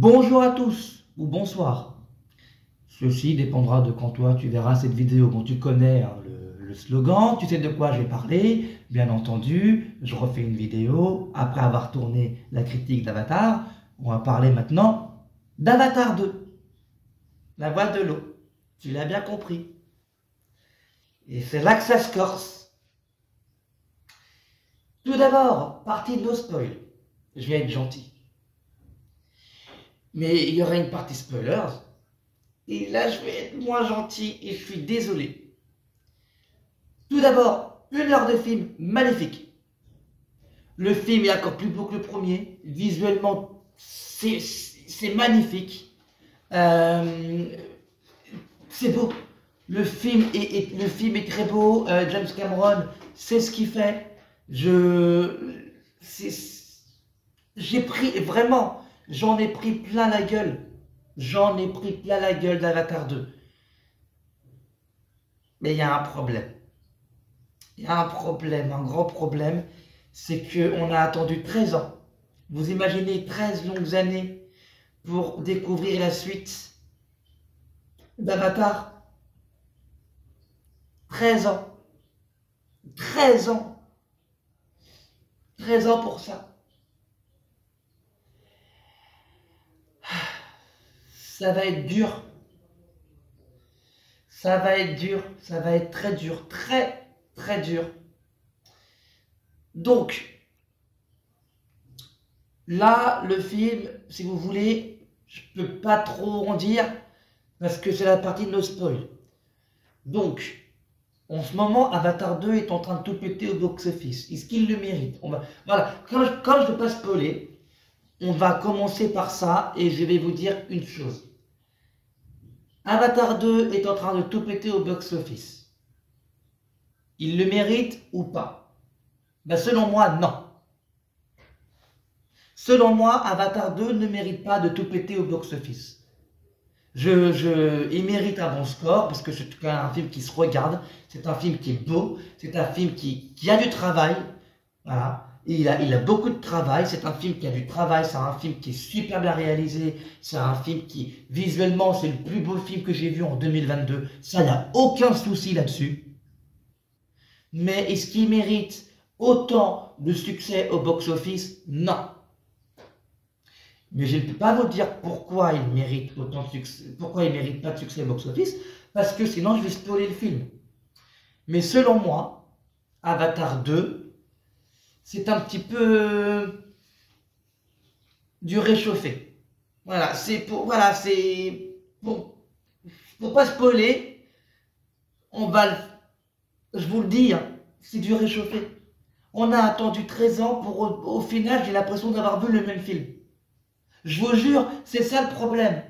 Bonjour à tous ou bonsoir. Ceci dépendra de quand toi tu verras cette vidéo. Bon, tu connais hein, le slogan, tu sais de quoi je vais parler. Bien entendu, je refais une vidéo après avoir tourné la critique d'Avatar. On va parler maintenant d'Avatar 2, la voix de l'eau. Tu l'as bien compris. Et c'est là que ça se corse. Tout d'abord, partie de nos spoil. Je vais être gentil. Mais il y aura une partie spoilers. Et là, je vais être moins gentil et je suis désolé. Tout d'abord, 1 heure de film magnifique. Le film est encore plus beau que le premier. Visuellement, c'est magnifique. C'est beau. Le film est très beau. James Cameron sait ce qu'il fait. J'ai pris, vraiment, j'en ai pris plein la gueule. J'en ai pris plein la gueule d'Avatar 2. Mais il y a un problème. Il y a un problème, un gros problème. C'est qu'on a attendu 13 ans. Vous imaginez 13 longues années pour découvrir la suite d'Avatar. 13 ans. 13 ans. 13 ans pour ça. Ça va être dur. Ça va être dur. Ça va être très dur. Très, très dur. Donc, là, le film, si vous voulez, je ne peux pas trop en dire parce que c'est la partie de nos spoils. Donc, en ce moment, Avatar 2 est en train de tout péter au box-office. Est-ce qu'il le mérite? Voilà, comme je ne veux pas spoiler, on va commencer par ça et je vais vous dire une chose. Avatar 2 est en train de tout péter au box-office. Il le mérite ou pas? Ben, selon moi, non. Selon moi, Avatar 2 ne mérite pas de tout péter au box-office. Il mérite un bon score parce que c'est un film qui se regarde, c'est un film qui est beau, c'est un film qui a du travail. Voilà. Il a beaucoup de travail, c'est un film qui a du travail, c'est un film qui est super bien réalisé, c'est un film qui, visuellement, c'est le plus beau film que j'ai vu en 2022. Ça, il n'y a aucun souci là-dessus. Mais est-ce qu'il mérite autant de succès au box-office? Non. Mais je ne peux pas vous dire pourquoi il mérite autant de succès, pourquoi il mérite pas de succès au box-office, parce que sinon je vais spoiler le film. Mais selon moi, Avatar 2, c'est un petit peu du réchauffé. Voilà, pour pas spoiler, je vous le dis, hein, c'est du réchauffé. On a attendu 13 ans pour, au final, j'ai l'impression d'avoir vu le même film. Je vous jure, c'est ça le problème.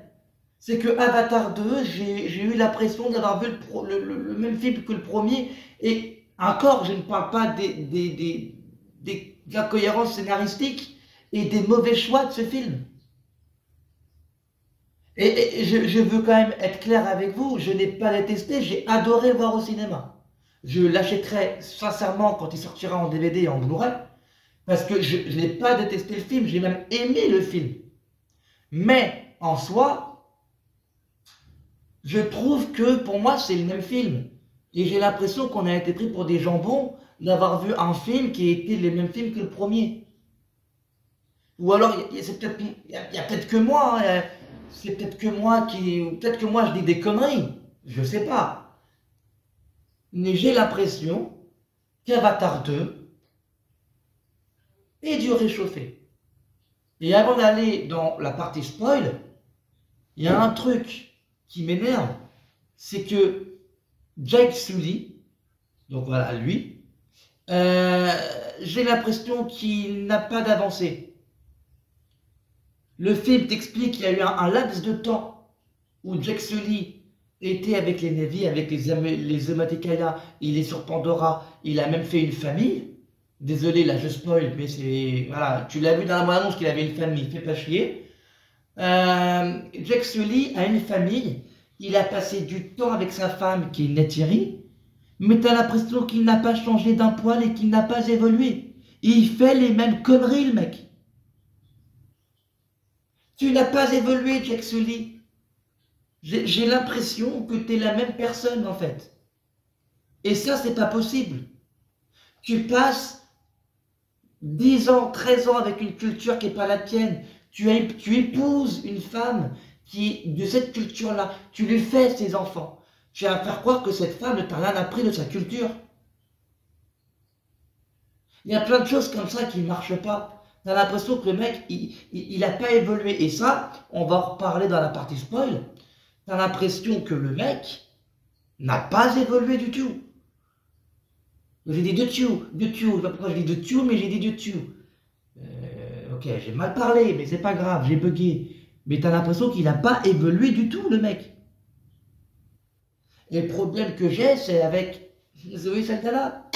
C'est que Avatar 2, j'ai eu l'impression d'avoir vu le même film que le premier. Et encore, je ne parle pas de la cohérence scénaristique et des mauvais choix de ce film. Et je veux quand même être clair avec vous, je n'ai pas détesté, j'ai adoré le voir au cinéma. Je l'achèterai sincèrement quand il sortira en DVD et en Blu-ray, parce que je n'ai pas détesté le film, j'ai même aimé le film. Mais en soi, je trouve que pour moi c'est le même film. Et j'ai l'impression qu'on a été pris pour des jambons d'avoir vu un film qui était le même film que le premier. Ou alors, il y a peut-être que moi, hein, c'est peut-être que moi peut-être que moi je dis des conneries, je sais pas. Mais j'ai l'impression qu'Avatar 2 est du réchauffé. Et avant d'aller dans la partie spoil, il y a un truc qui m'énerve, c'est que Jake Sully, donc voilà lui, j'ai l'impression qu'il n'a pas d'avancée. Le film t'explique qu'il y a eu un laps de temps où Jake Sully était avec les Na'vi, avec les Omaticaya, il est sur Pandora, il a même fait une famille. Désolé, là je spoil, mais c'est... Voilà, tu l'as vu dans la bande-annonce qu'il avait une famille, fais pas chier. Jake Sully a une famille, il a passé du temps avec sa femme qui est Neytiri, mais t'as l'impression qu'il n'a pas changé d'un poil et qu'il n'a pas évolué. Il fait les mêmes conneries, le mec. Tu n'as pas évolué, Jake Sully. J'ai l'impression que tu es la même personne, en fait. Et ça, c'est pas possible. Tu passes 10 ans, 13 ans avec une culture qui n'est pas la tienne. Tu épouses une femme qui de cette culture-là. Tu lui fais ses enfants. Tu vas faire croire que cette femme ne t'a rien appris de sa culture. Il y a plein de choses comme ça qui ne marchent pas. Tu as l'impression que le mec, il n'a pas évolué. Et ça, on va en reparler dans la partie spoil. Tu as l'impression que le mec n'a pas évolué du tout. J'ai dit de tu. Je sais pas pourquoi je dis de tu, mais j'ai dit de tu. Ok, j'ai mal parlé, mais c'est pas grave, j'ai bugué. Mais tu as l'impression qu'il n'a pas évolué du tout, le mec. Et le problème que j'ai, c'est avec Zoé Saldana.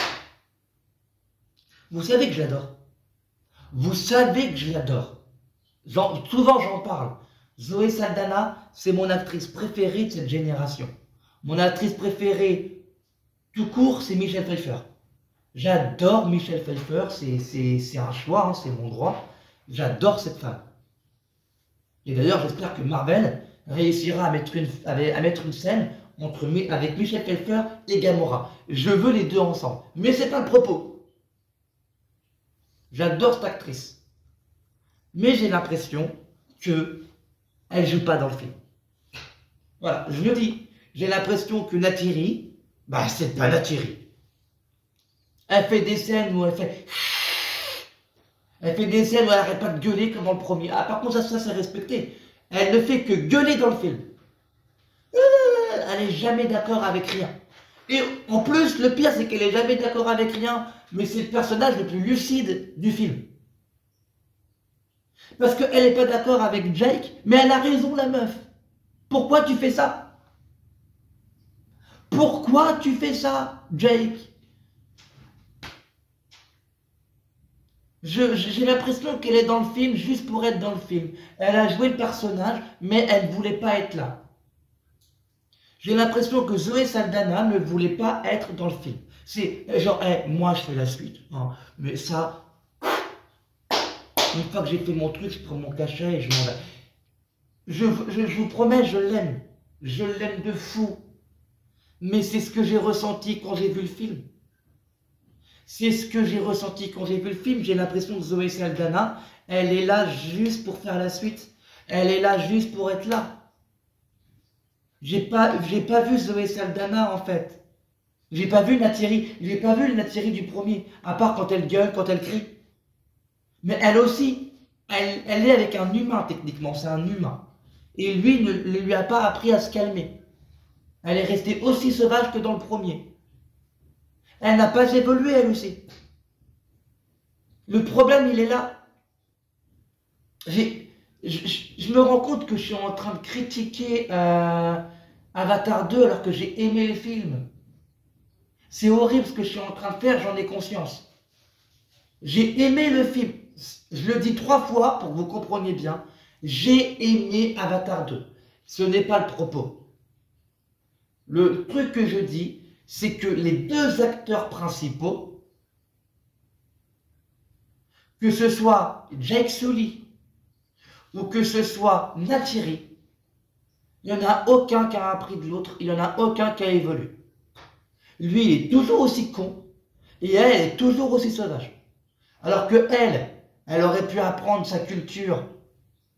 Vous savez que je l'adore. Vous savez que je l'adore. Souvent j'en parle. Zoé Saldana, c'est mon actrice préférée de cette génération. Mon actrice préférée tout court, c'est Michelle Pfeiffer. J'adore Michelle Pfeiffer, c'est un choix, hein, c'est mon droit. J'adore cette femme. Et d'ailleurs, j'espère que Marvel réussira à mettre une scène avec Michelle Pfeiffer et Gamora. Je veux les deux ensemble. Mais c'est pas le propos. J'adore cette actrice. Mais j'ai l'impression qu'elle joue pas dans le film. Voilà, je le dis. J'ai l'impression que Neytiri, bah c'est pas Neytiri. Elle fait des scènes où elle des scènes où elle n'arrête pas de gueuler comme dans le premier. Ah, par contre, ça c'est respecté. Elle ne fait que gueuler dans le film. Elle n'est jamais d'accord avec rien. Et en plus, le pire, c'est qu'elle n'est jamais d'accord avec rien, mais c'est le personnage le plus lucide du film. Parce qu'elle n'est pas d'accord avec Jake, mais elle a raison, la meuf. Pourquoi tu fais ça? Pourquoi tu fais ça, Jake? J'ai l'impression qu'elle est dans le film juste pour être dans le film. Elle a joué le personnage, mais elle ne voulait pas être là. J'ai l'impression que Zoé Saldana ne voulait pas être dans le film. C'est genre, hey, moi je fais la suite. Hein, mais ça, une fois que j'ai fait mon truc, je prends mon cachet et je m'en vais. Je vous promets, je l'aime. Je l'aime de fou. Mais c'est ce que j'ai ressenti quand j'ai vu le film. C'est ce que j'ai ressenti quand j'ai vu le film. J'ai l'impression que Zoé Saldana, elle est là juste pour faire la suite. Elle est là juste pour être là. J'ai pas vu Zoé Saldana en fait. J'ai pas vu Neytiri. J'ai pas vu le Neytiri du premier. À part quand elle gueule, quand elle crie. Mais elle aussi, elle est avec un humain techniquement. C'est un humain. Et lui ne lui a pas appris à se calmer. Elle est restée aussi sauvage que dans le premier. Elle n'a pas évolué, elle aussi. Le problème, il est là. Je me rends compte que je suis en train de critiquer Avatar 2 alors que j'ai aimé le film. C'est horrible ce que je suis en train de faire, j'en ai conscience. J'ai aimé le film. Je le dis 3 fois pour que vous compreniez bien. J'ai aimé Avatar 2. Ce n'est pas le propos. Le truc que je dis, c'est que les 2 acteurs principaux, que ce soit Jake Sully ou que ce soit Neytiri, il n'y en a aucun qui a appris de l'autre, il n'y en a aucun qui a évolué. Lui, il est toujours aussi con et elle est toujours aussi sauvage. Alors que elle aurait pu apprendre sa culture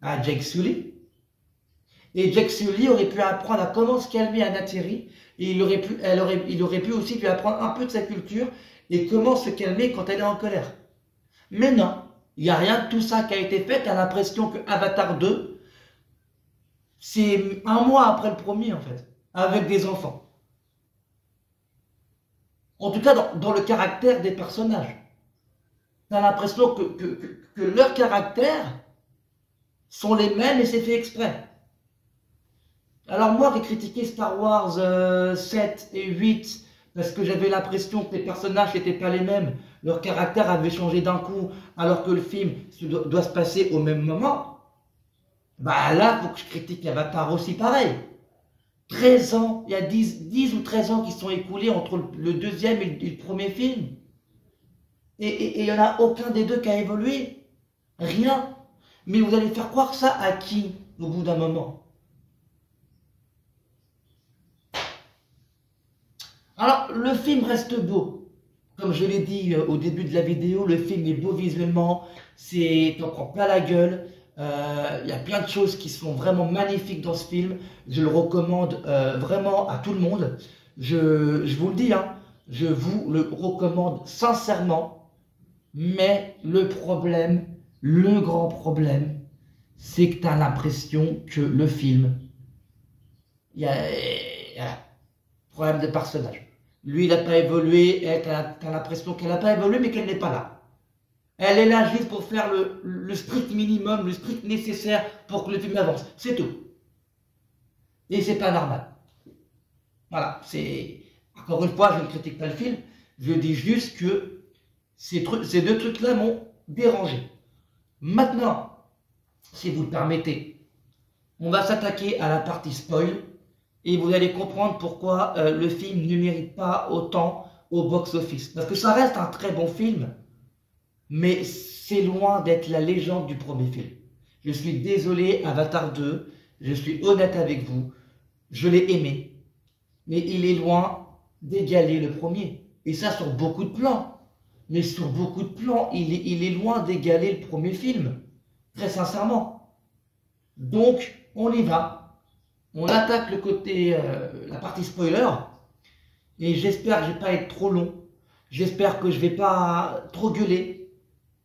à Jake Sully et Jake Sully aurait pu apprendre à comment se calmer à Neytiri. Et il aurait pu aussi lui apprendre un peu de sa culture et comment se calmer quand elle est en colère. Mais non, il n'y a rien de tout ça qui a été fait. Tu as l'impression que Avatar 2, c'est 1 mois après le premier en fait, avec des enfants. En tout cas, dans le caractère des personnages. Tu as l'impression que leurs caractères sont les mêmes et c'est fait exprès. Alors moi, j'ai critiqué Star Wars 7 et 8 parce que j'avais l'impression que les personnages n'étaient pas les mêmes. Leur caractère avait changé d'un coup alors que le film doit se passer au même moment. Bah là, il faut que je critique Avatar aussi pareil. 13 ans, il y a 10 ou 13 ans qui sont écoulés entre le deuxième et le premier film. Et il n'y en a aucun des deux qui a évolué. Rien. Mais vous allez faire croire ça à qui, au bout d'un moment? Alors, le film reste beau. Comme je l'ai dit au début de la vidéo, le film est beau visuellement, t'en prends pas la gueule. Il y a plein de choses qui sont vraiment magnifiques dans ce film. Je le recommande vraiment à tout le monde. Je vous le dis, hein, je vous le recommande sincèrement. Mais le problème, le grand problème, c'est que tu as l'impression que le film, il y a problème de personnage. Lui, il n'a pas évolué, elle, tu as l'impression qu'elle n'a pas évolué, mais qu'elle n'est pas là. Elle est là juste pour faire le strict minimum, le strict nécessaire pour que le film avance. C'est tout. Et c'est pas normal. Voilà, c'est... Encore une fois, je ne critique pas le film, je dis juste que ces deux trucs-là m'ont dérangé. Maintenant, si vous le permettez, on va s'attaquer à la partie spoil, et vous allez comprendre pourquoi le film ne mérite pas autant au box-office. Parce que ça reste un très bon film, mais c'est loin d'être la légende du premier film. Je suis désolé, Avatar 2, je suis honnête avec vous, je l'ai aimé, mais il est loin d'égaler le premier. Et ça sur beaucoup de plans. Mais sur beaucoup de plans, il est loin d'égaler le premier film. Très sincèrement. Donc, on y va. On attaque le côté, la partie spoiler. Et j'espère que je ne vais pas être trop long. J'espère que je ne vais pas trop gueuler.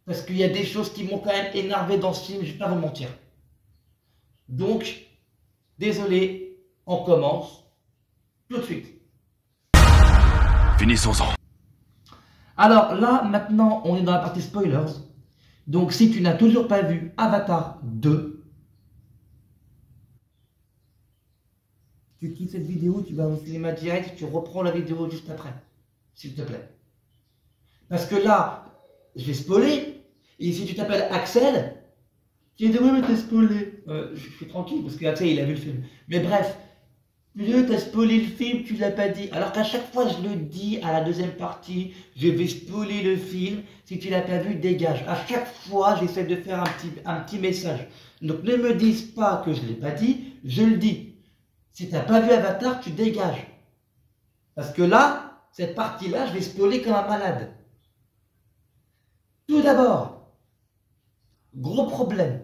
Parce qu'il y a des choses qui m'ont quand même énervé dans ce film, je ne vais pas vous mentir. Donc, désolé, on commence tout de suite. Finissons-en. Alors là, maintenant, on est dans la partie spoilers. Donc si tu n'as toujours pas vu Avatar 2, tu quittes cette vidéo, tu vas au cinéma direct, tu reprends la vidéo juste après, s'il te plaît. Parce que là, je vais spoiler, et si tu t'appelles Axel, tu dis oui mais t'es spoilé. Je suis tranquille, parce qu'Axel il a vu le film. Mais bref, t'as spoilé le film, tu l'as pas dit. Alors qu'à chaque fois je le dis à la deuxième partie, je vais spoiler le film. Si tu l'as pas vu, dégage. À chaque fois, j'essaie de faire un petit message. Donc ne me dis pas que je l'ai pas dit, je le dis. Si t'as pas vu Avatar, tu dégages. Parce que là, cette partie-là, je vais spoiler comme un malade. Tout d'abord, gros problème.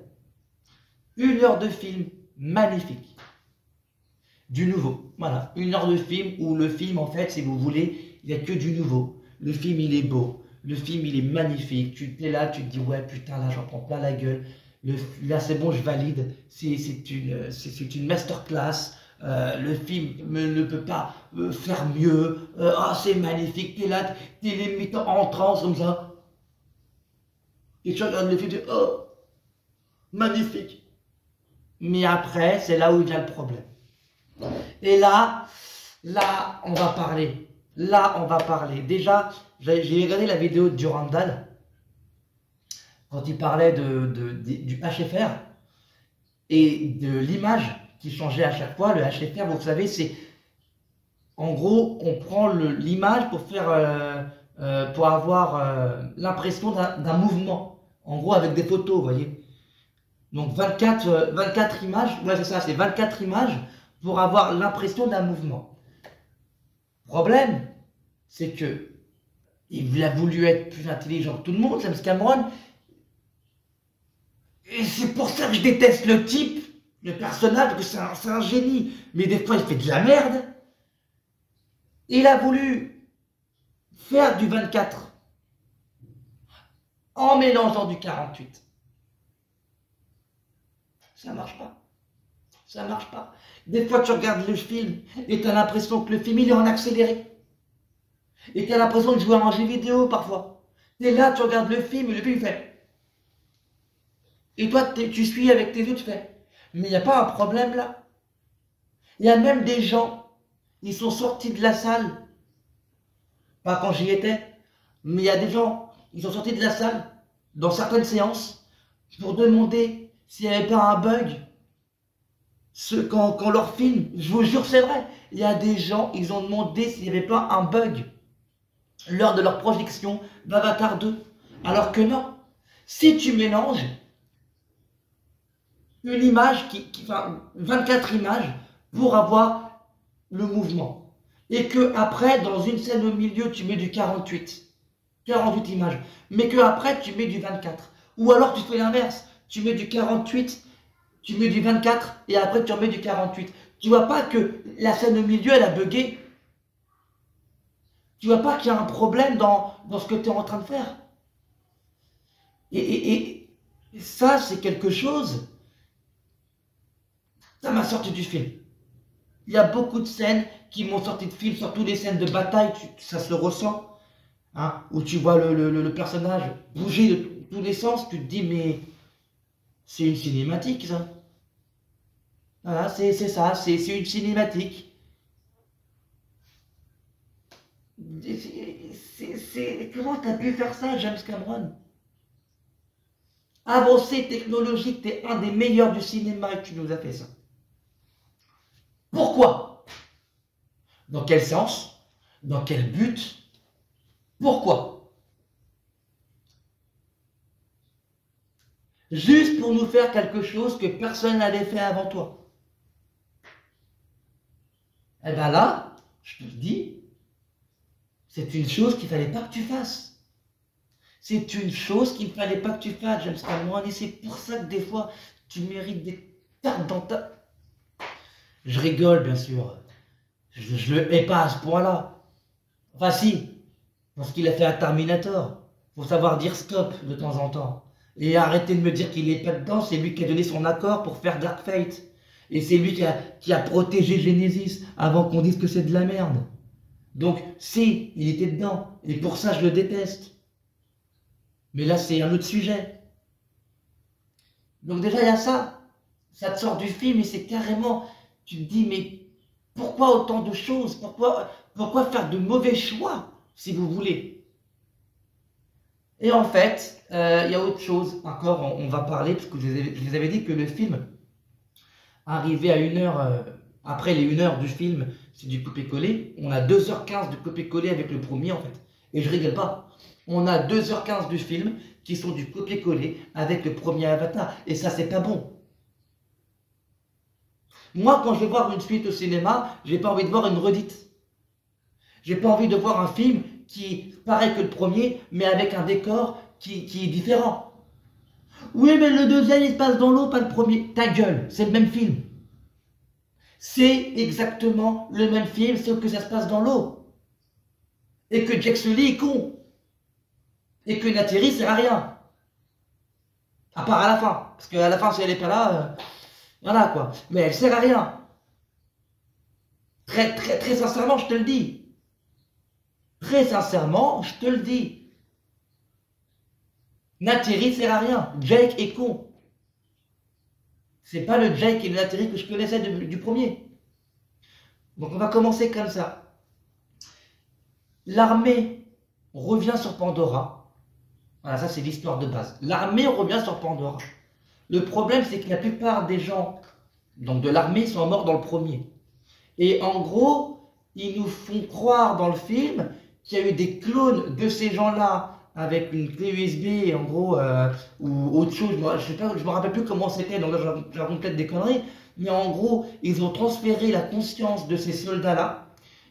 1 heure de film magnifique. Du nouveau, voilà, 1 heure de film où le film en fait, si vous voulez, il n'y a que du nouveau. Le film il est beau, le film il est magnifique, tu es là, tu te dis ouais putain là j'en prends plein la gueule, là c'est bon je valide, c'est une masterclass, le film ne peut pas faire mieux, c'est magnifique, tu es là, tu es limite en transe comme ça, et tu regardes le film, tu dis oh, magnifique. Mais après, c'est là où il y a le problème. Et là, on va parler. Là, on va parler. Déjà, j'ai regardé la vidéo de Durandal quand il parlait du HFR et de l'image qui changeait à chaque fois. Le HFR, vous savez, c'est en gros, on prend l'image pour faire, pour avoir l'impression d'un mouvement. En gros, avec des photos, vous voyez. Donc 24 images, ouais c'est ça, c'est 24 images pour avoir l'impression d'un mouvement. Problème, c'est que il a voulu être plus intelligent que tout le monde, James Cameron. Et c'est pour ça que je déteste le type, le personnage, parce que c'est un génie. Mais des fois il fait de la merde. Il a voulu faire du 24 en mélangeant du 48. Ça marche pas. Ça marche pas. Des fois, tu regardes le film et tu as l'impression que le film, il est en accéléré. Et tu as l'impression de jouer à un jeu vidéo parfois. Et là, tu regardes le film et le film fait. Et toi, tu suis avec tes yeux, tu fais. Mais il n'y a pas un problème là. Il y a même des gens, ils sont sortis de la salle. Pas quand j'y étais. Mais il y a des gens, ils sont sortis de la salle dans certaines séances pour demander s'il n'y avait pas un bug, quand leur film, je vous jure c'est vrai, il y a des gens, ils ont demandé s'il n'y avait pas un bug lors de leur projection d'Avatar 2. Alors que non, si tu mélanges une image, enfin, 24 images pour avoir le mouvement. Et que après, dans une scène au milieu, tu mets du 48 images. Mais que après, tu mets du 24. Ou alors tu fais l'inverse. Tu mets du 48, tu mets du 24 et après tu remets du 48. Tu vois pas que la scène au milieu, elle a bugué. Tu vois pas qu'il y a un problème dans ce que tu es en train de faire. Et ça, c'est quelque chose, ça m'a sorti du film. Il y a beaucoup de scènes qui m'ont sorti de film, surtout les scènes de bataille, ça se ressent, hein, où tu vois le personnage bouger de tous les sens, tu te dis, mais c'est une cinématique, ça. Voilà, c'est ça, c'est une cinématique. Comment t'as pu faire ça, James Cameron? Avancée technologique, t'es un des meilleurs du cinéma et tu nous as fait ça. Pourquoi? Dans quel sens? Dans quel but? Pourquoi? Juste pour nous faire quelque chose que personne n'avait fait avant toi. Eh bien là, je te le dis, c'est une chose qu'il ne fallait pas que tu fasses. C'est une chose qu'il ne fallait pas que tu fasses, James Cameron, et c'est pour ça que des fois, tu mérites des tartes dans ta... Je rigole, bien sûr. Je le hais pas à ce point-là. Enfin si, parce qu'il a fait un Terminator. Faut savoir dire stop de temps en temps. Et arrêter de me dire qu'il est pas dedans, c'est lui qui a donné son accord pour faire Dark Fate. Et c'est lui qui a protégé Genesis avant qu'on dise que c'est de la merde. Donc, si, il était dedans. Et pour ça, je le déteste. Mais là, c'est un autre sujet. Donc déjà, il y a ça. Ça te sort du film et c'est carrément... Tu te dis, mais pourquoi autant de choses? Pourquoi faire de mauvais choix, si vous voulez? Et en fait, il y a autre chose encore, on va parler, parce que je vous avais dit que le film arrivait à 1 heure, après les 1 heure du film, c'est du copier-coller. On a 2h15 de copier-coller avec le premier, en fait. Et je rigole pas. On a 2h15 du film qui sont du copier-coller avec le premier Avatar. Et ça, c'est pas bon. Moi, quand je vais voir une suite au cinéma, j'ai pas envie de voir une redite. J'ai pas envie de voir un film qui pareil que le premier, mais avec un décor qui est différent. Oui, mais le deuxième, il se passe dans l'eau, pas le premier. Ta gueule, c'est le même film. C'est exactement le même film, sauf que ça se passe dans l'eau. Et que Jack Sully est con. Et que Neytiri sert à rien. À part à la fin. Parce qu'à la fin, si elle n'est pas là, voilà quoi. Mais elle sert à rien. Très sincèrement, je te le dis. Très sincèrement, je te le dis. Neytiri sert à rien. Jake est con. C'est pas le Jake et le Neytiri que je connaissais du premier. Donc on va commencer comme ça. L'armée revient sur Pandora. Voilà, ça c'est l'histoire de base. L'armée revient sur Pandora. Le problème, c'est que la plupart des gens donc de l'armée sont morts dans le premier. Et en gros, ils nous font croire dans le film qu'il y a eu des clones de ces gens-là avec une clé USB, en gros, ou autre chose. Je me rappelle plus comment c'était, donc là, je raconte peut-être des conneries. Mais en gros, ils ont transféré la conscience de ces soldats-là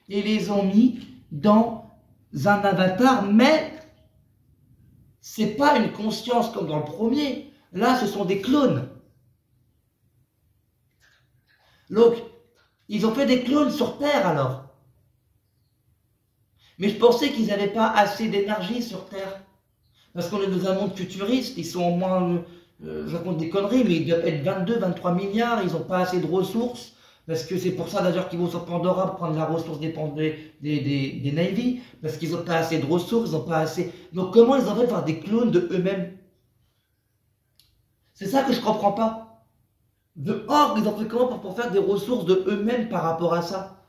et les ont mis dans un avatar, mais c'est pas une conscience comme dans le premier. Là, ce sont des clones. Donc, ils ont fait des clones sur Terre alors. Mais je pensais qu'ils n'avaient pas assez d'énergie sur Terre. Parce qu'on est dans un monde futuriste, ils sont au moins, je raconte des conneries, mais ils doivent être 22, 23 milliards, ils n'ont pas assez de ressources. Parce que c'est pour ça d'ailleurs qu'ils vont sur Pandora pour prendre la ressource des Navy. Parce qu'ils n'ont pas assez de ressources, ils n'ont pas assez... Donc comment ils ont fait faire des clones de eux-mêmes? C'est ça que je comprends pas. Dehors, ils ont fait comment pour faire des ressources de eux-mêmes par rapport à ça?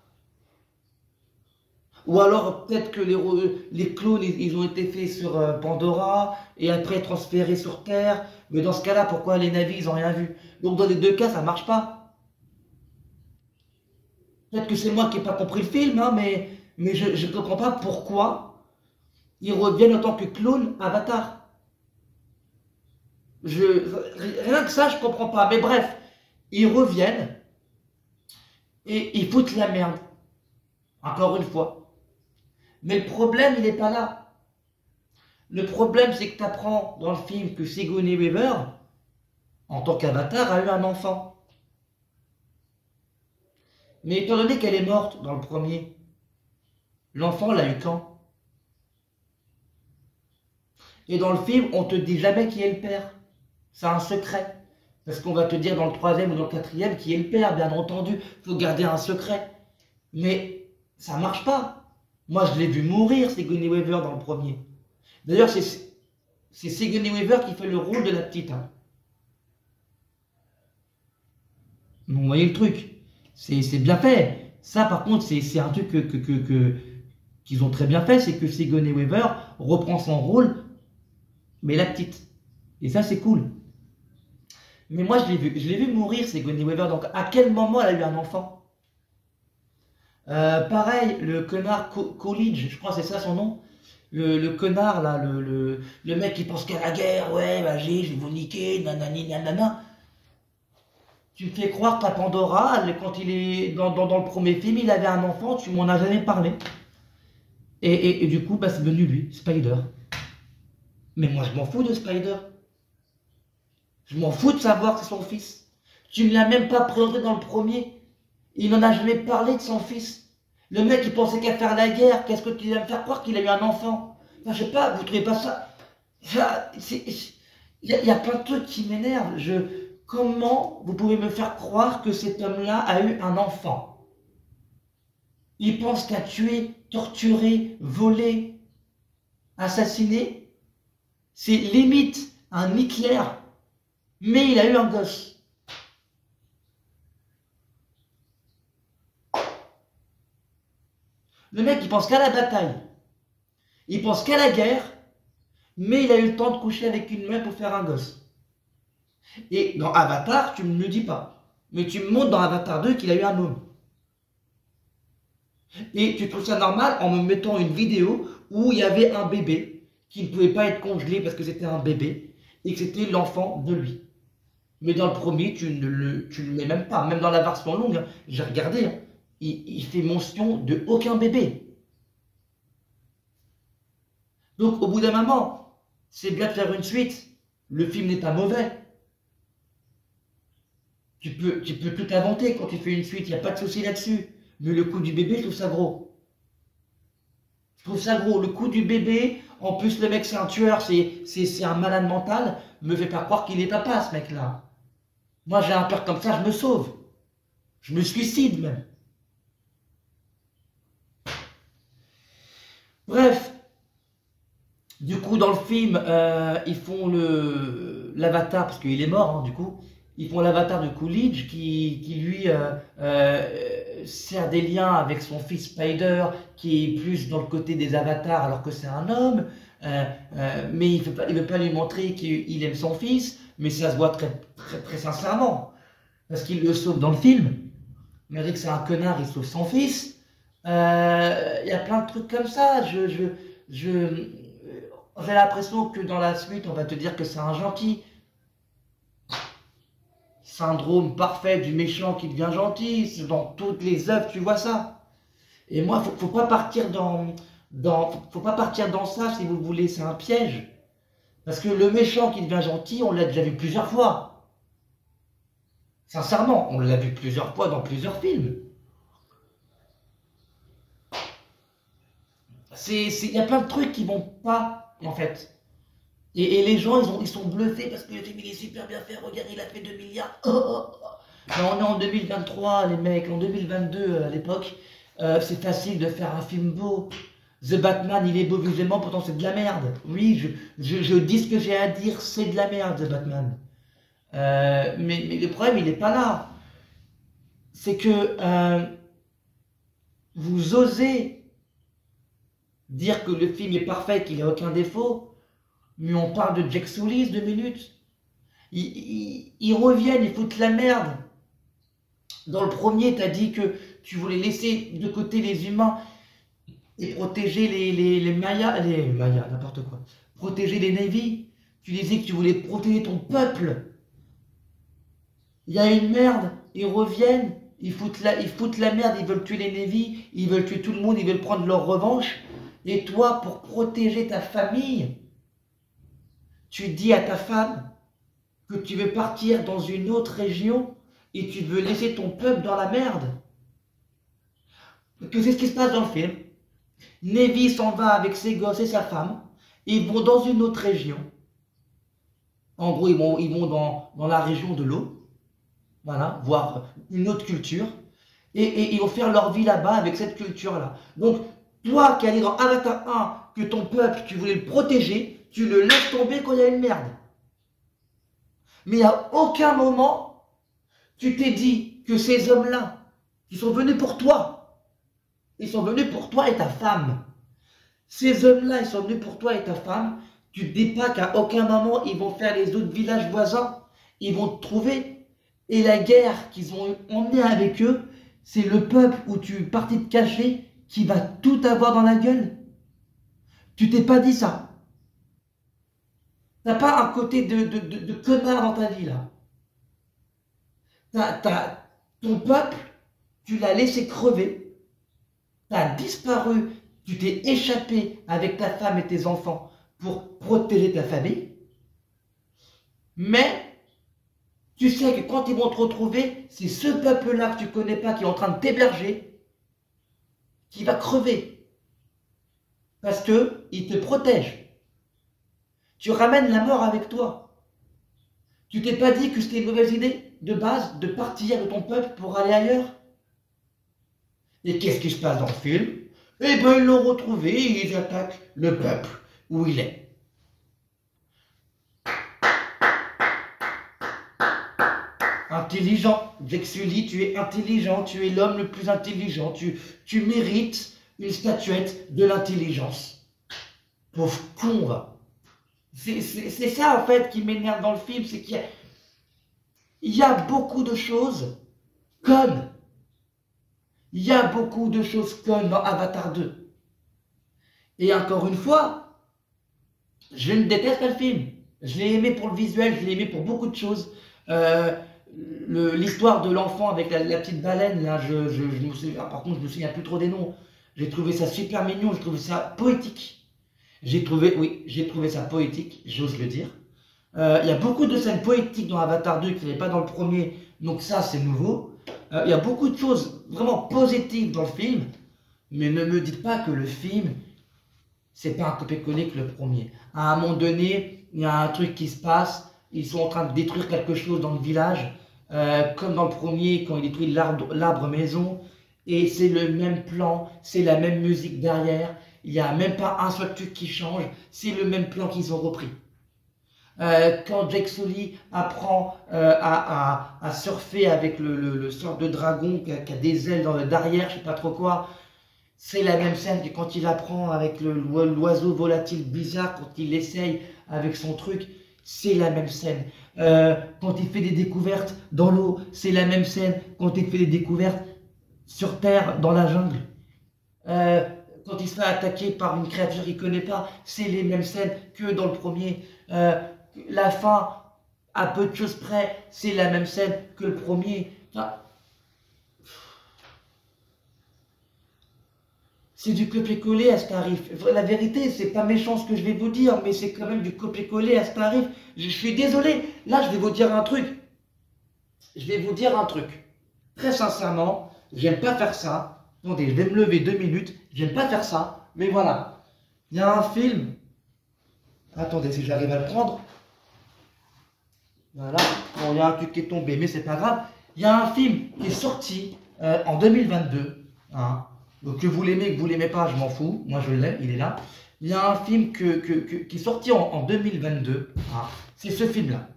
Ou alors peut-être que les clones, ils ont été faits sur Pandora et après transférés sur Terre. Mais dans ce cas-là, pourquoi les navires, ils n'ont rien vu? Donc dans les deux cas, ça marche pas. Peut-être que c'est moi qui n'ai pas compris le film, hein, mais je ne comprends pas pourquoi ils reviennent en tant que clones Avatar. Rien que ça, je comprends pas. Mais bref, ils reviennent et ils foutent la merde. Encore une fois. Mais le problème, il n'est pas là. Le problème, c'est que tu apprends dans le film que Sigourney Weaver, en tant qu'avatar, a eu un enfant. Mais étant donné qu'elle est morte dans le premier, l'enfant l'a eu quand? Et dans le film, on te dit jamais qui est le père. C'est un secret. Parce qu'on va te dire dans le troisième ou dans le quatrième qui est le père, bien entendu. Il faut garder un secret. Mais ça marche pas. Moi, je l'ai vu mourir, Sigourney Weaver, dans le premier. D'ailleurs, c'est Sigourney Weaver qui fait le rôle de la petite. Hein. Vous voyez le truc. C'est bien fait. Ça, par contre, c'est un truc qu'ils ont très bien fait, c'est que Sigourney Weaver reprend son rôle, mais la petite. Et ça, c'est cool. Mais moi, je l'ai vu mourir, Sigourney Weaver. Donc, à quel moment elle a eu un enfant? Pareil, le connard Coolidge, je crois que c'est ça son nom. Le connard, là, le mec qui pense qu'à la guerre, ouais, vas-y, je vais vous niquer, nanani, nanana. Tu me fais croire qu'à Pandora, quand il est dans le premier film, il avait un enfant, tu m'en as jamais parlé. Et du coup, bah, c'est devenu lui, Spider. Mais moi, je m'en fous de Spider. Je m'en fous de savoir que c'est son fils. Tu ne l'as même pas présenté dans le premier. Il n'en a jamais parlé de son fils. Le mec, il pensait qu'à faire la guerre. Qu'est-ce que tu vas me faire croire qu'il a eu un enfant? Enfin, je sais pas, vous trouvez pas ça? Il y a plein de trucs qui m'énervent. Comment vous pouvez me faire croire que cet homme-là a eu un enfant? Il pense qu'à tuer, torturer, voler, assassiner, c'est limite un Hitler, mais il a eu un gosse. Le mec, il pense qu'à la bataille, il pense qu'à la guerre, mais il a eu le temps de coucher avec une meuf pour faire un gosse. Et dans Avatar, tu ne me le dis pas. Mais tu me montres dans Avatar 2 qu'il a eu un homme. Et tu trouves ça normal en me mettant une vidéo où il y avait un bébé qui ne pouvait pas être congelé parce que c'était un bébé et que c'était l'enfant de lui. Mais dans le premier, tu ne le mets même pas. Même dans la version longue, hein, j'ai regardé, hein, il fait mention de aucun bébé. Donc au bout d'un moment, c'est bien de faire une suite. Le film n'est pas mauvais. Tu peux tout inventer quand tu fais une suite, il n'y a pas de souci là-dessus. Mais le coup du bébé, je trouve ça gros. Je trouve ça gros. Le coup du bébé, en plus le mec c'est un tueur, c'est un malade mental, me fait pas croire qu'il est papa ce mec-là. Moi j'ai un père comme ça, je me sauve. Je me suicide même. Bref. Du coup dans le film, ils font l'avatar, parce qu'il est mort hein, du coup. Ils font l'avatar de Coolidge qui lui sert des liens avec son fils Spider qui est plus dans le côté des avatars alors que c'est un homme. Mais il veut pas lui montrer qu'il aime son fils, mais ça se voit très sincèrement. Parce qu'il le sauve dans le film. Malgré que c'est un connard, il sauve son fils. Il y a plein de trucs comme ça. J'ai l'impression que dans la suite, on va te dire que c'est un gentil. Syndrome parfait du méchant qui devient gentil, dans toutes les œuvres tu vois ça. Et moi, faut pas partir faut pas partir dans ça si vous voulez, c'est un piège. Parce que le méchant qui devient gentil, on l'a déjà vu plusieurs fois. Sincèrement, on l'a vu plusieurs fois dans plusieurs films. Il y a plein de trucs qui vont pas, en fait. Et les gens, ils sont bluffés parce que le film il est super bien fait. Regarde, il a fait 2 milliards. Mais on est en 2023, les mecs, en 2022 à l'époque. C'est facile de faire un film beau. The Batman, il est beau visuellement, pourtant c'est de la merde. Oui, je dis ce que j'ai à dire, c'est de la merde, The Batman. Mais le problème, il n'est pas là. C'est que vous osez dire que le film est parfait, qu'il n'y a aucun défaut. Mais on parle de Jack Soulis 2 minutes. Ils reviennent, ils foutent la merde. Dans le premier, tu as dit que tu voulais laisser de côté les humains et protéger les Mayas, n'importe quoi. Protéger les Navy. Tu disais que tu voulais protéger ton peuple. Il y a une merde, ils reviennent, ils foutent la merde, ils veulent tuer les Navy, ils veulent tuer tout le monde, ils veulent prendre leur revanche. Et toi, pour protéger ta famille, tu dis à ta femme que tu veux partir dans une autre région et tu veux laisser ton peuple dans la merde. Que c'est ce qui se passe dans le film. Navy s'en va avec ses gosses et sa femme, et ils vont dans une autre région. En gros, ils vont dans la région de l'eau, voilà, voir une autre culture, et ils vont faire leur vie là-bas avec cette culture-là. Donc, toi qui allais dans Avatar 1, que ton peuple, tu voulais le protéger, tu le laisses tomber quand il y a une merde. Mais à aucun moment, tu t'es dit que ces hommes-là, qui sont venus pour toi, ils sont venus pour toi et ta femme. Ces hommes-là, ils sont venus pour toi et ta femme. Tu te dis pas qu'à aucun moment, ils vont faire les autres villages voisins. Ils vont te trouver. Et la guerre qu'ils ont emmenée avec eux, c'est le peuple où tu es parti te cacher qui va tout avoir dans la gueule. Tu t'es pas dit ça. T'as pas un côté de connard dans ta vie, là. Ton peuple, tu l'as laissé crever. T'as disparu. Tu t'es échappé avec ta femme et tes enfants pour protéger ta famille. Mais tu sais que quand ils vont te retrouver, c'est ce peuple-là que tu ne connais pas qui est en train de t'héberger qui va crever. Parce qu'il te protège. Tu ramènes la mort avec toi. Tu t'es pas dit que c'était une mauvaise idée de base de partir de ton peuple pour aller ailleurs? Et qu'est-ce qui se passe dans le film? Eh bien, ils l'ont retrouvé et ils attaquent le peuple où il est. Intelligent. Jake Sully, tu es intelligent, tu es l'homme le plus intelligent, tu mérites une statuette de l'intelligence. Pauvre con, va. C'est ça, en fait, qui m'énerve dans le film, c'est qu'il y a beaucoup de choses connes. Il y a beaucoup de choses connes dans Avatar 2. Et encore une fois, je ne déteste pas le film. Je l'ai aimé pour le visuel, je l'ai aimé pour beaucoup de choses. L'histoire de l'enfant avec la petite baleine, là, par contre, je me souviens plus trop des noms. J'ai trouvé ça super mignon, j'ai trouvé ça poétique. J'ai trouvé ça poétique, j'ose le dire. Il y a beaucoup de scènes poétiques dans Avatar 2 qui n'y avait pas dans le premier, donc ça, c'est nouveau. Il y a beaucoup de choses vraiment positives dans le film, mais ne me dites pas que le film, c'est pas un copier-coller que le premier. À un moment donné, il y a un truc qui se passe, ils sont en train de détruire quelque chose dans le village, comme dans le premier, quand ils détruisent l'arbre maison, et c'est le même plan, c'est la même musique derrière, il n'y a même pas un seul truc qui change, c'est le même plan qu'ils ont repris. Quand Jake Sully apprend à surfer avec le sort de dragon qui a des ailes derrière, je sais pas trop quoi, c'est la même scène que quand il apprend avec l'oiseau volatile bizarre, quand il essaye avec son truc, c'est la même scène. Quand il fait des découvertes dans l'eau, c'est la même scène. Quand il fait des découvertes sur Terre, dans la jungle. Quand il se fait attaquer par une créature qu'il ne connaît pas, c'est les mêmes scènes que dans le premier. La fin, à peu de choses près, c'est la même scène que le premier. Enfin, c'est du copier-coller à ce tarif. La vérité, c'est pas méchant ce que je vais vous dire, mais c'est quand même du copier-coller à ce tarif. Je suis désolé. Là, je vais vous dire un truc. Très sincèrement, j'aime pas faire ça. Attendez, je vais me lever 2 minutes. J'aime pas faire ça. Mais voilà. Il y a un film. Attendez, si j'arrive à le prendre. Voilà. Bon, il y a un truc qui est tombé, mais c'est pas grave. Il y a un film qui est sorti en 2022. Hein. Donc que vous l'aimez, que vous l'aimez pas, je m'en fous. Moi, je l'aime, il est là. Il y a un film qui est sorti en 2022. Hein. C'est ce film-là.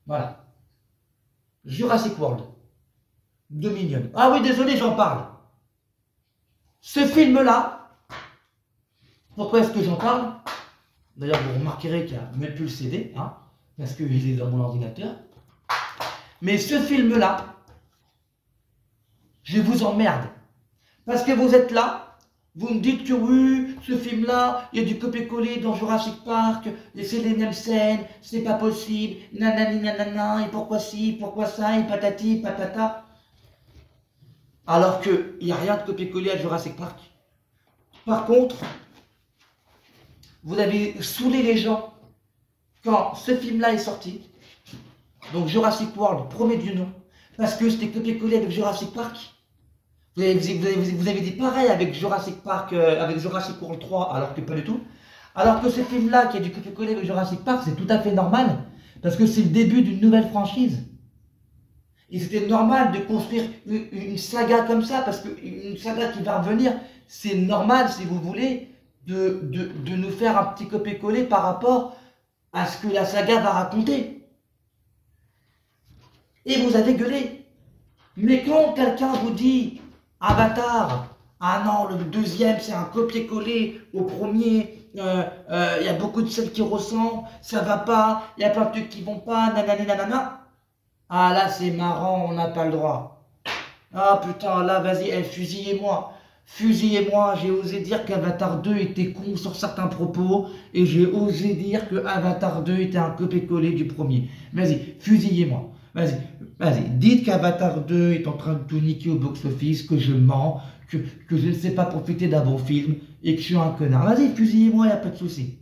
Voilà. Jurassic World. Dominion. Ah oui, désolé, j'en parle. Ce film-là, pourquoi est-ce que j'en parle? D'ailleurs, vous remarquerez qu'il n'y a même plus le CD, hein, parce qu'il est dans mon ordinateur. Mais ce film-là, je vous emmerde. Parce que vous êtes là, Vous me dites que oui, ce film-là, il y a du copier-coller dans Jurassic Park, et c'est les mêmes scènes, c'est pas possible, nanani nanana, et pourquoi ci, pourquoi ça, et patati, patata. Alors qu'il n'y a rien de copier-coller à Jurassic Park. Par contre, vous avez saoulé les gens quand ce film-là est sorti, donc Jurassic World, premier du nom, parce que c'était copié-collé avec Jurassic Park. Vous avez dit pareil avec Jurassic Park, avec Jurassic World 3, alors que pas du tout. Alors que ce film-là, qui a du copier-coller avec Jurassic Park, c'est tout à fait normal, parce que c'est le début d'une nouvelle franchise. Et c'était normal de construire une saga comme ça, parce qu'une saga qui va revenir, c'est normal, si vous voulez, de nous faire un petit copier-coller par rapport à ce que la saga va raconter. Et vous avez gueulé. Mais quand quelqu'un vous dit Avatar, ah non, le deuxième c'est un copier-coller au premier, y a beaucoup de scènes qui ressemblent, ça va pas, il y a plein de trucs qui vont pas, nanani nanana. Ah là c'est marrant, on n'a pas le droit. Ah putain, là vas-y, fusillez-moi. Fusillez-moi, j'ai osé dire qu'Avatar 2 était con sur certains propos, et j'ai osé dire que Avatar 2 était un copier-coller du premier. Vas-y, fusillez-moi. Vas-y, vas-y, dites qu'Avatar 2 est en train de tout niquer au box-office, que je mens, que je ne sais pas profiter d'un bon film, et que je suis un connard. Vas-y, fusillez-moi, il n'y a pas de souci.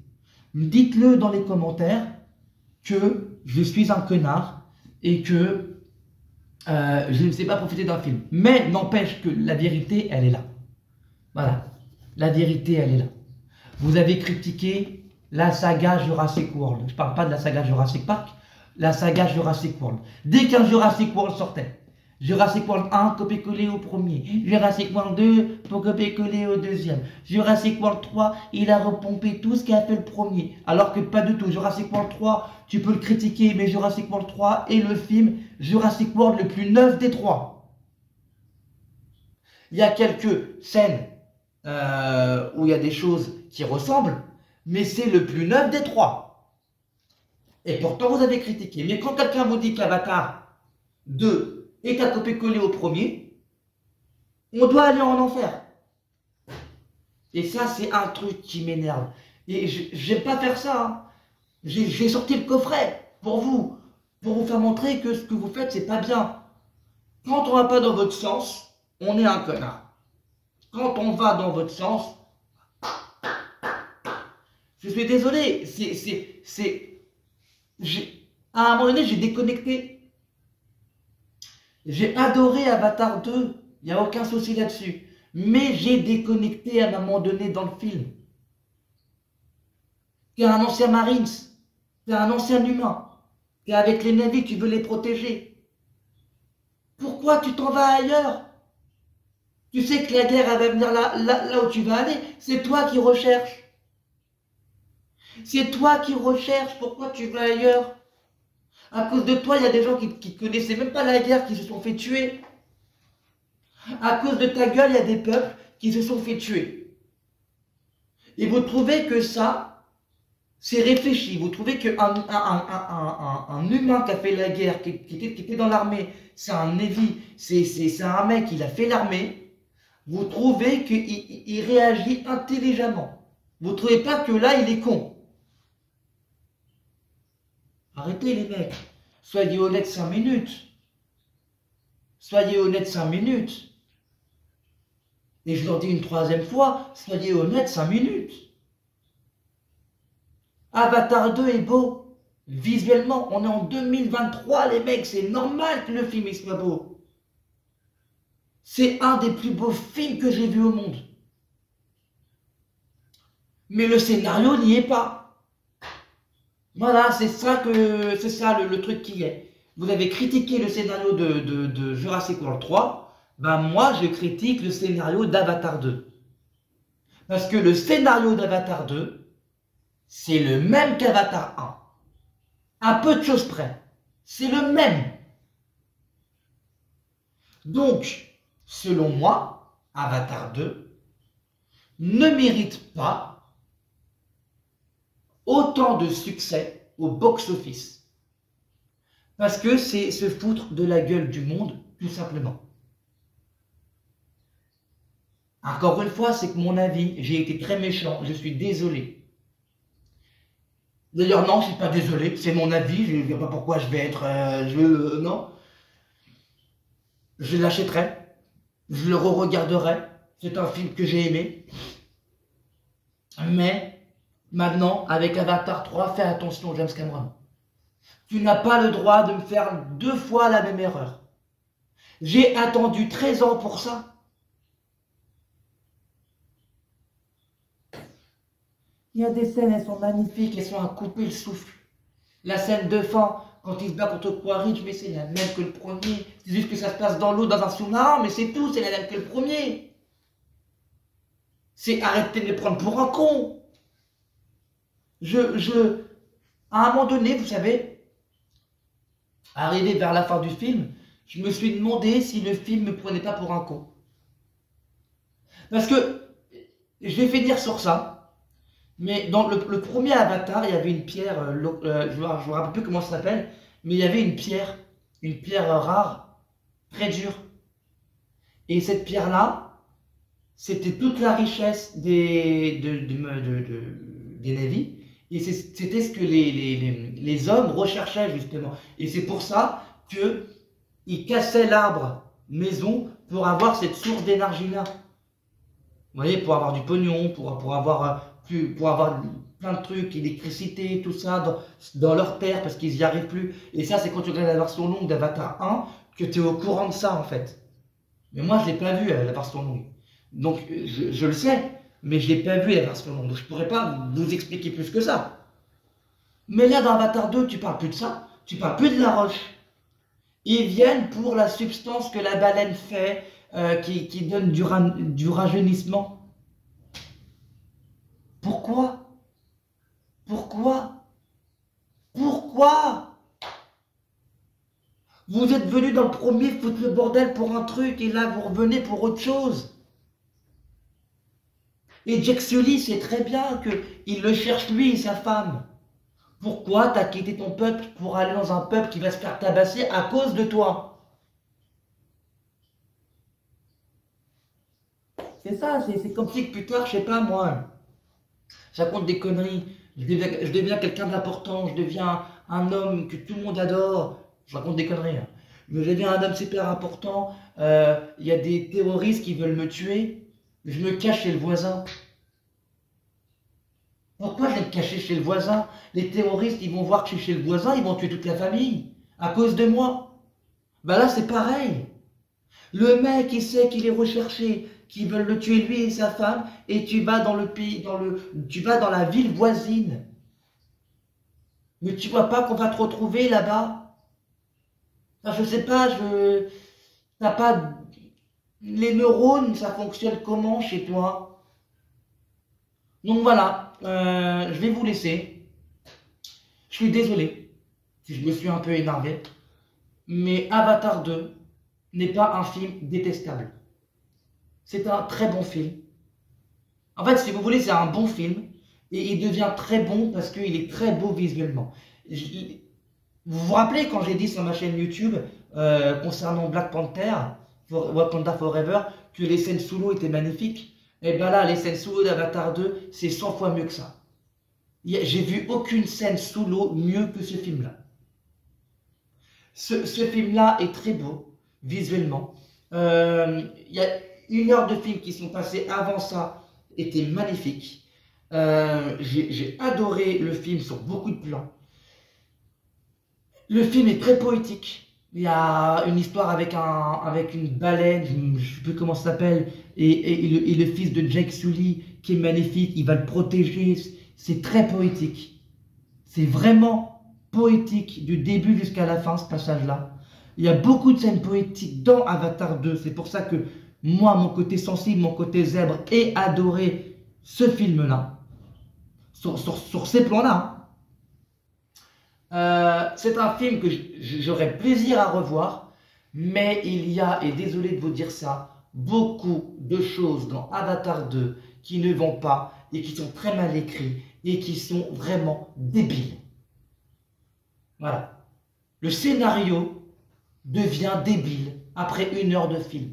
Dites-le dans les commentaires que je suis un connard, et que je ne sais pas profiter d'un film. Mais n'empêche que la vérité, elle est là. Voilà, la vérité, elle est là. Vous avez critiqué la saga Jurassic World. Je ne parle pas de la saga Jurassic Park, la saga Jurassic World. Dès qu'un Jurassic World sortait, Jurassic World 1 copié-collé au premier, Jurassic World 2 pour copier-coller au deuxième, Jurassic World 3, il a repompé tout ce qu'a fait le premier. Alors que pas du tout. Jurassic World 3, tu peux le critiquer, mais Jurassic World 3 est le film Jurassic World le plus neuf des trois. Il y a quelques scènes où il y a des choses qui ressemblent, mais c'est le plus neuf des trois. Et pourtant, vous avez critiqué. Mais quand quelqu'un vous dit qu'Avatar 2 est à copier-coller au premier, on doit aller en enfer. Et ça, c'est un truc qui m'énerve. Et j'aime pas faire ça. Hein. J'ai sorti le coffret pour vous faire montrer que ce que vous faites, c'est pas bien. Quand on va pas dans votre sens, on est un connard. Quand on va dans votre sens, je suis désolé, à un moment donné, j'ai déconnecté. J'ai adoré Avatar 2, il n'y a aucun souci là-dessus. Mais j'ai déconnecté à un moment donné dans le film. Tu es un ancien Marines, tu es un ancien humain, tu es avec les navires, tu veux les protéger. Pourquoi tu t'en vas ailleurs? Tu sais que la guerre elle va venir là où tu vas aller. C'est toi qui recherches. C'est toi qui recherches. Pourquoi tu vas ailleurs? À cause de toi, il y a des gens qui connaissaient même pas la guerre, qui se sont fait tuer. À cause de ta gueule, il y a des peuples qui se sont fait tuer. Et vous trouvez que ça, c'est réfléchi. Vous trouvez qu'un humain qui a fait la guerre, qui était dans l'armée, c'est un Navy, c'est un mec, il a fait l'armée. Vous trouvez qu'il réagit intelligemment. Vous ne trouvez pas que là, il est con. Arrêtez les mecs. Soyez honnêtes 5 minutes. Soyez honnêtes 5 minutes. Et je leur dis une troisième fois, soyez honnêtes 5 minutes. Avatar 2 est beau. Visuellement, on est en 2023, les mecs. C'est normal que le film soit beau. C'est un des plus beaux films que j'ai vu au monde. Mais le scénario n'y est pas. Voilà, c'est ça le truc qui est. Vous avez critiqué le scénario de Jurassic World 3, ben moi je critique le scénario d'Avatar 2. Parce que le scénario d'Avatar 2, c'est le même qu'Avatar 1. À peu de choses près. C'est le même. Donc, selon moi, Avatar 2 ne mérite pas autant de succès au box-office. Parce que c'est se foutre de la gueule du monde, tout simplement. Encore une fois, c'est que mon avis, j'ai été très méchant, je suis désolé. D'ailleurs, non, je suis pas désolé, c'est mon avis, je ne sais pas pourquoi je vais être... non, je l'achèterai, je le re-regarderai, c'est un film que j'ai aimé. Mais, maintenant, avec Avatar 3, fais attention, James Cameron. Tu n'as pas le droit de me faire 2 fois la même erreur. J'ai attendu 13 ans pour ça. Il y a des scènes, elles sont magnifiques, elles sont à couper le souffle. La scène de fin, quand il se bat contre Quaritch, mais c'est la même que le premier. C'est juste que ça se passe dans l'eau, dans un sous-marin, mais c'est tout, c'est la même que le premier. C'est arrêter de me prendre pour un con. À un moment donné, vous savez, arrivé vers la fin du film, je me suis demandé si le film me prenait pas pour un con. Parce que, je vais finir sur ça, mais dans le premier Avatar, il y avait une pierre, je ne me rappelle plus comment ça s'appelle, mais il y avait une pierre rare, très dure. Et cette pierre-là, c'était toute la richesse des Na'vi. Et c'était ce que les hommes recherchaient justement. Et c'est pour ça qu'ils cassaient l'arbre maison pour avoir cette source d'énergie-là. Vous voyez, pour avoir du pognon, pour avoir plein de trucs, l'électricité, tout ça, dans leur terre, parce qu'ils n'y arrivent plus. Et ça, c'est quand tu regardes la version longue d'Avatar 1, que tu es au courant de ça, en fait. Mais moi, je ne l'ai pas vu, la version longue. Donc, je le sais, mais je ne l'ai pas vu, la version longue. Donc, je ne pourrais pas vous expliquer plus que ça. Mais là, dans Avatar 2, tu parles plus de ça. Tu parles plus de la roche. Ils viennent pour la substance que la baleine fait, qui donne du rajeunissement. Pourquoi? Pourquoi? Pourquoi? Vous êtes venu dans le premier foutre le bordel pour un truc et là vous revenez pour autre chose. Et Jake Sully sait très bien qu'il le cherche lui et sa femme. Pourquoi t'as quitté ton peuple pour aller dans un peuple qui va se faire tabasser à cause de toi? C'est ça, c'est comme si plus tard, je sais pas moi, je raconte des conneries, je deviens quelqu'un d'important, je deviens un homme que tout le monde adore, je raconte des conneries, hein. Mais je deviens un homme super important, il y a des terroristes qui veulent me tuer, je me cache chez le voisin. Pourquoi je vais me cacher chez le voisin? Les terroristes, ils vont voir que je suis chez le voisin, ils vont tuer toute la famille, à cause de moi. Bah là, c'est pareil. Le mec, il sait qu'il est recherché, qu'ils veulent le tuer lui et sa femme, et tu vas dans le pays, tu vas dans la ville voisine. Mais tu vois pas qu'on va te retrouver là-bas? Enfin, je sais pas, t'as pas, les neurones, ça fonctionne comment chez toi? Donc voilà, je vais vous laisser. Je suis désolé si je me suis un peu énervé, mais Avatar 2 n'est pas un film détestable. C'est un très bon film. En fait, si vous voulez, c'est un bon film. Et il devient très bon parce qu'il est très beau visuellement. Vous vous rappelez quand j'ai dit sur ma chaîne YouTube, concernant Black Panther, Wakanda Forever, que les scènes sous l'eau étaient magnifiques? Et bien là, les scènes sous l'eau d'Avatar 2, c'est 100 fois mieux que ça. J'ai vu aucune scène sous l'eau mieux que ce film-là. Ce film-là est très beau, visuellement. Il y a 1 heure de film qui sont passés avant ça, était magnifique. J'ai adoré le film sur beaucoup de plans. Le film est très poétique. Il y a une histoire avec une baleine, je ne sais plus comment ça s'appelle, et le fils de Jake Sully qui est magnifique, il va le protéger. C'est très poétique. C'est vraiment poétique du début jusqu'à la fin, ce passage-là. Il y a beaucoup de scènes poétiques dans Avatar 2. C'est pour ça que moi, mon côté sensible, mon côté zèbre, ai adoré ce film-là. Sur ces plans-là. C'est un film que j'aurais plaisir à revoir. Mais il y a, et désolé de vous dire ça, beaucoup de choses dans Avatar 2 qui ne vont pas et qui sont très mal écrits et qui sont vraiment débiles. Voilà. Le scénario devient débile après 1 heure de film.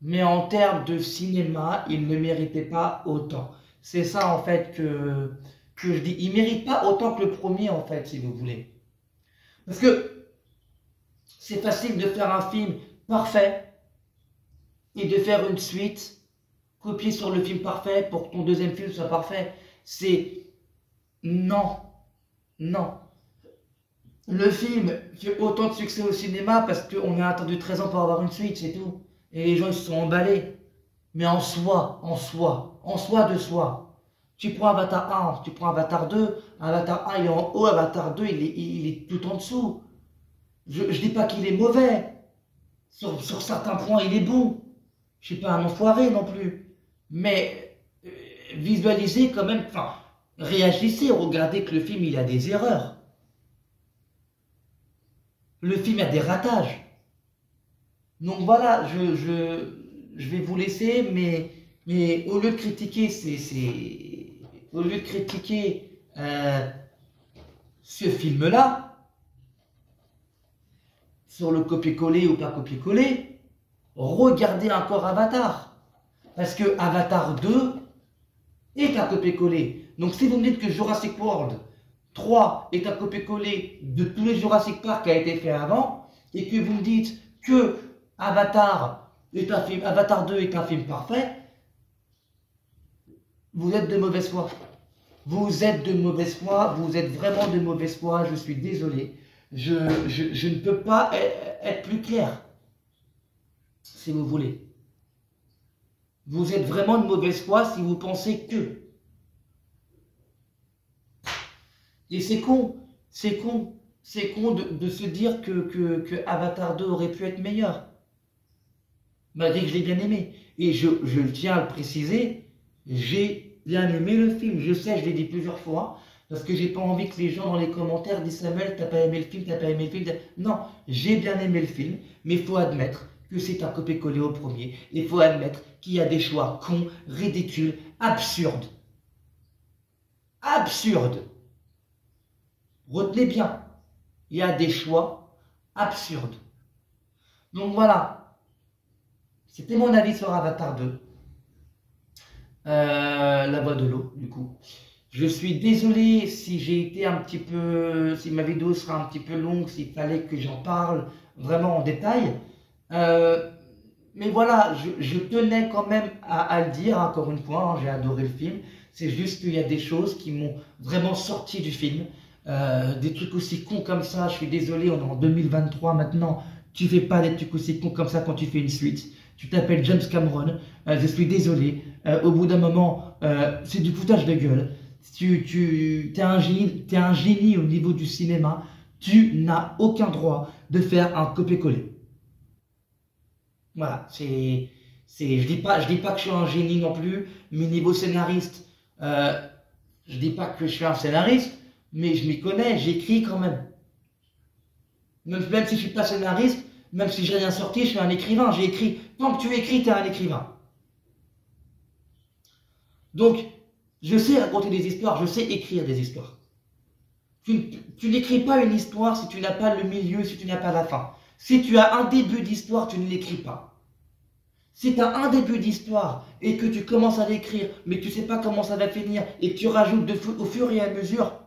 Mais en termes de cinéma, il ne méritait pas autant. C'est ça en fait que je dis. Il ne mérite pas autant que le premier en fait, si vous voulez. Parce que c'est facile de faire un film parfait et de faire une suite copier sur le film parfait pour que ton deuxième film soit parfait. C'est non, non. Le film fait autant de succès au cinéma parce qu'on a attendu 13 ans pour avoir une suite, c'est tout. Et les gens ils se sont emballés. Mais en soi de soi. Tu prends Avatar 1, tu prends Avatar 2, Avatar 1 il est en haut, Avatar 2 il est tout en dessous. Je dis pas qu'il est mauvais. Sur certains points il est bon. Je suis pas un enfoiré non plus. Mais visualisez quand même, enfin, réagissez, regardez que le film il a des erreurs. Le film a des ratages. Donc voilà, je vais vous laisser, mais au lieu de critiquer, au lieu de critiquer ce film-là, sur le copier-coller ou pas copier-coller, regardez encore Avatar. Parce que Avatar 2 est un copier-coller. Donc si vous me dites que Jurassic World 3 est un copier-coller de tous les Jurassic Park qui a été fait avant, et que vous me dites que Avatar 2 est un film parfait, vous êtes de mauvaise foi. Vous êtes de mauvaise foi, vous êtes vraiment de mauvaise foi, je suis désolé. Je ne peux pas être plus clair, si vous voulez. Vous êtes vraiment de mauvaise foi si vous pensez que. Et c'est con de se dire que Avatar 2 aurait pu être meilleur. Malgré que je l'ai bien aimé. Et je tiens à le préciser, j'ai bien aimé le film. Je sais, je l'ai dit plusieurs fois, parce que j'ai pas envie que les gens dans les commentaires disent Samuel, t'as pas aimé le film, t'as pas aimé le film. Non, j'ai bien aimé le film, mais il faut admettre que c'est un copier-coller au premier. Il faut admettre qu'il y a des choix cons, ridicules, absurdes. Absurdes. Retenez bien, il y a des choix absurdes. Donc voilà, c'était mon avis sur Avatar 2. La voix de l'eau, du coup. Je suis désolé si j'ai été un petit peu, si ma vidéo sera un petit peu longue, s'il fallait que j'en parle vraiment en détail. Mais voilà, je tenais quand même à le dire, encore une fois, hein, j'ai adoré le film. C'est juste qu'il y a des choses qui m'ont vraiment sorti du film. Des trucs aussi cons comme ça, je suis désolé, on est en 2023 maintenant, tu fais pas des trucs aussi cons comme ça quand tu fais une suite. Tu t'appelles James Cameron, je suis désolé, au bout d'un moment, c'est du foutage de gueule. T'es un génie au niveau du cinéma, tu n'as aucun droit de faire un copier-coller. Voilà, je dis pas que je suis un génie non plus, mais niveau scénariste, je dis pas que je suis un scénariste, mais je m'y connais, j'écris quand même. Même si je suis pas scénariste, même si j'ai rien sorti, je suis un écrivain, j'ai écrit. Tant que tu écris, tu es un écrivain. Donc, je sais raconter des histoires, je sais écrire des histoires. Tu n'écris pas une histoire si tu n'as pas le milieu, si tu n'as pas la fin. Si tu as un début d'histoire, tu ne l'écris pas. Si tu as un début d'histoire et que tu commences à l'écrire, mais que tu ne sais pas comment ça va finir et que tu rajoutes au fur et à mesure,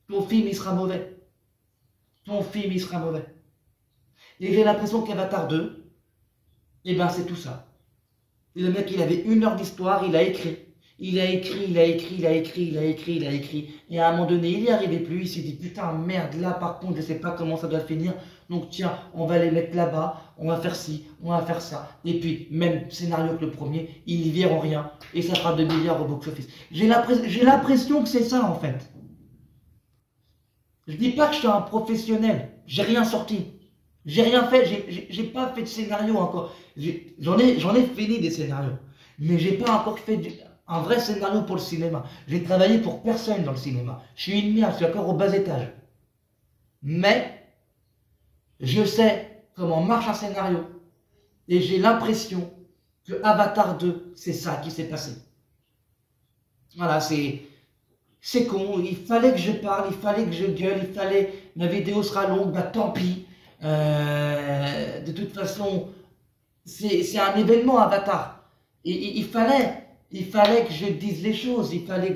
ton film il sera mauvais. Ton film il sera mauvais. Et j'ai l'impression qu'Avatar 2, eh ben c'est tout ça. Et le mec il avait 1 heure d'histoire, il a écrit. Il a écrit. Et à un moment donné, il n'y arrivait plus. Il s'est dit putain, merde, là par contre, je sais pas comment ça doit finir. Donc tiens, on va les mettre là-bas, on va faire ci, on va faire ça. Et puis, même scénario que le premier, ils n'y verront rien. Et ça fera 2 milliards au box-office. J'ai l'impression que c'est ça en fait. Je dis pas que je suis un professionnel. J'ai rien sorti. J'ai rien fait. J'ai pas fait de scénario encore. J'en ai fini des scénarios. Mais j'ai pas encore fait un vrai scénario pour le cinéma. J'ai travaillé pour personne dans le cinéma. Je suis une merde, je suis encore au bas étage. Mais, je sais comment marche un scénario. Et j'ai l'impression que Avatar 2, c'est ça qui s'est passé. Voilà, c'est con. Il fallait que je parle, il fallait que je gueule, ma vidéo sera longue, bah tant pis. De toute façon, c'est un événement Avatar. Et il fallait que je dise les choses, il fallait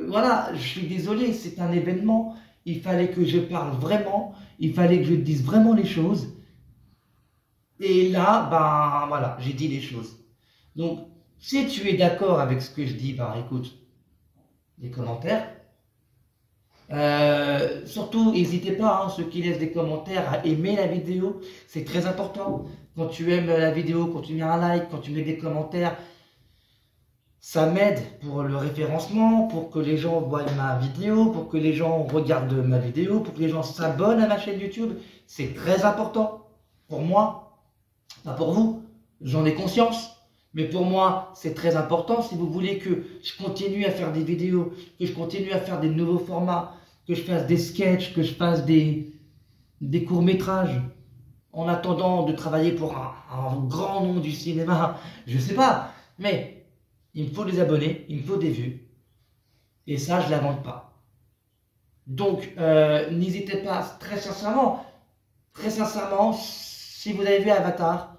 voilà, je suis désolé, c'est un événement, il fallait que je parle vraiment, il fallait que je dise vraiment les choses. Et là, ben voilà, j'ai dit les choses. Donc, si tu es d'accord avec ce que je dis, ben écoute, les commentaires. Surtout, n'hésitez pas, hein, ceux qui laissent des commentaires, à aimer la vidéo, c'est très important. Quand tu aimes la vidéo, quand tu mets un like, quand tu mets des commentaires, ça m'aide pour le référencement, pour que les gens voient ma vidéo, pour que les gens regardent ma vidéo, pour que les gens s'abonnent à ma chaîne YouTube. C'est très important pour moi, pas pour vous, j'en ai conscience. Mais pour moi, c'est très important. Si vous voulez que je continue à faire des vidéos, que je continue à faire des nouveaux formats, que je fasse des sketchs, que je fasse des courts-métrages, en attendant de travailler pour un grand nom du cinéma, je sais pas. Mais il me faut des abonnés, il me faut des vues. Et ça, je ne l'invente pas. Donc, n'hésitez pas, très sincèrement, si vous avez vu Avatar,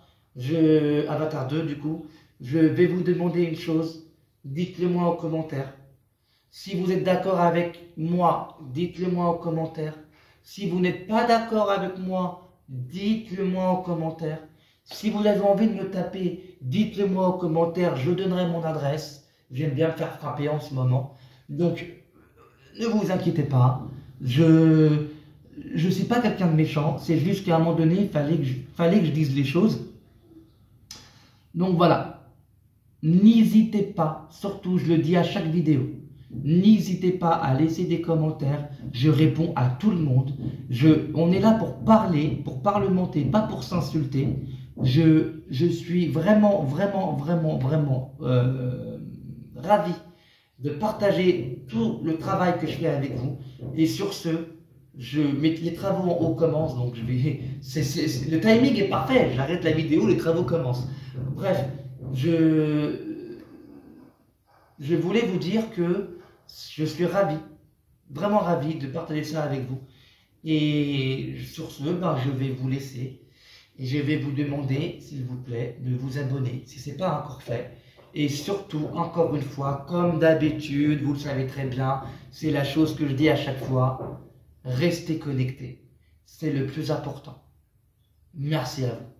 Avatar 2 du coup, je vais vous demander une chose, dites-le moi en commentaire. Si vous êtes d'accord avec moi, dites-le moi en commentaire. Si vous n'êtes pas d'accord avec moi, dites-le moi en commentaire. Si vous avez envie de me taper, dites-le moi en commentaire, je donnerai mon adresse. J'aime bien me faire frapper en ce moment. Donc, ne vous inquiétez pas. Je ne suis pas quelqu'un de méchant. C'est juste qu'à un moment donné, il fallait que je dise les choses. Donc voilà. N'hésitez pas, surtout je le dis à chaque vidéo, n'hésitez pas à laisser des commentaires, je réponds à tout le monde. On est là pour parler, pour parlementer, pas pour s'insulter. Je suis vraiment ravi de partager tout le travail que je fais avec vous. Et sur ce, les travaux en haut commencent, donc le timing est parfait, j'arrête la vidéo, les travaux commencent. Bref, je voulais vous dire que je suis ravi, vraiment ravi de partager ça avec vous. Et sur ce, ben, je vais vous laisser et je vais vous demander, s'il vous plaît, de vous abonner si ce n'est pas encore fait. Et surtout, encore une fois, comme d'habitude, vous le savez très bien, c'est la chose que je dis à chaque fois, restez connectés. C'est le plus important. Merci à vous.